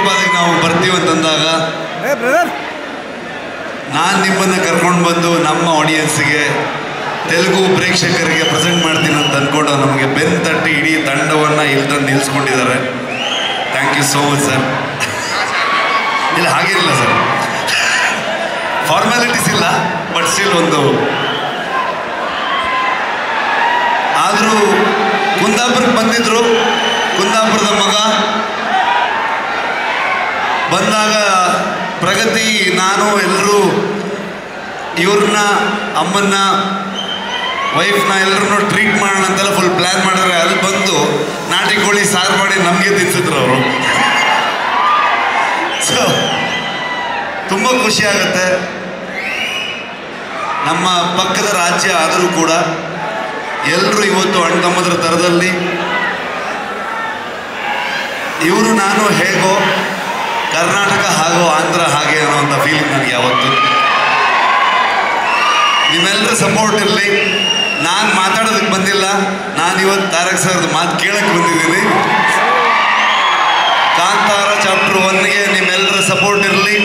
ಹೈದರಾಬಾದಿಗೆ ನಾವು ಬರ್ತೀವಿ ಅಂತಂದಾಗ ನಾನು ನಿಮ್ಮನ್ನು ಕರ್ಕೊಂಡು ಬಂದು ನಮ್ಮ ಆಡಿಯನ್ಸ್ಗೆ ತೆಲುಗು ಪ್ರೇಕ್ಷಕರಿಗೆ ಪ್ರೆಸೆಂಟ್ ಮಾಡ್ತೀನಿ ಅಂತ ಅಂದ್ಕೊಂಡು ನಮಗೆ ಬೆನ್ನು ತಟ್ಟಿ ಇಡೀ ತಂಡವನ್ನು ಇಲ್ಲಿ ತಂದು ನಿಲ್ಲಿಸ್ಕೊಂಡಿದ್ದಾರೆ. Thank you so much sir. ಇಲ್ಲ ಹಾಗೇನಿಲ್ಲ ಸರ್, ಫಾರ್ಮ್ಯಾಲಿಟೀಸ್ ಇಲ್ಲ, ಬಟ್ ಸ್ಟಿಲ್ ಒಂದು ಆದರೂ ಕುಂದಾಪುರಕ್ಕೆ ಬಂದಿದ್ರು. ಕುಂದಾಪುರದ ಮಗ ಬಂದಾಗ ಪ್ರಗತಿ ನಾನು ಎಲ್ಲರೂ ಇವ್ರನ್ನ ಅಮ್ಮನ್ನ ವೈಫ್ನ ಎಲ್ಲರನ್ನೂ ಟ್ರೀಟ್ ಮಾಡೋಣ ಅಂತೆಲ್ಲ ಫುಲ್ ಪ್ಲ್ಯಾನ್ ಮಾಡಿದ್ರೆ ಅಲ್ಲಿ ಬಂದು ನಾಟಿ ಕೋಳಿ ಸಾರು ಮಾಡಿ ನಮಗೆ ತಿನ್ಸಿದ್ರು ಅವರು. ಸೊ ತುಂಬ ಖುಷಿ ಆಗುತ್ತೆ. ನಮ್ಮ ಪಕ್ಕದ ರಾಜ್ಯ ಆದರೂ ಕೂಡ ಎಲ್ಲರೂ ಇವತ್ತು ಅಣ್ತಮ್ಮದ್ರ ಥರದಲ್ಲಿ ಇವರು ನಾನು ಹೇಗೋ ಕರ್ನಾಟಕ ಹಾಗೋ ಆಂಧ್ರ ಹಾಗೆ ಅನ್ನೋಂಥ ಫೀಲಿಂಗ್ ನನಗೆ ಯಾವತ್ತು. ನಿಮ್ಮೆಲ್ಲರ ಸಪೋರ್ಟ್ ಇರಲಿ. ನಾನು ಮಾತಾಡೋದಕ್ಕೆ ಬಂದಿಲ್ಲ, ನಾನು ಇವತ್ತು ತಾರಕ್ ಸರ್ದು ಮಾತು ಕೇಳಕ್ಕೆ ಬಂದಿದ್ದೀನಿ. ಕಾಂತಾರ ಚಾಪ್ಟರ್ 1ಗೆ ನಿಮ್ಮೆಲ್ಲರ ಸಪೋರ್ಟ್ ಇರಲಿ.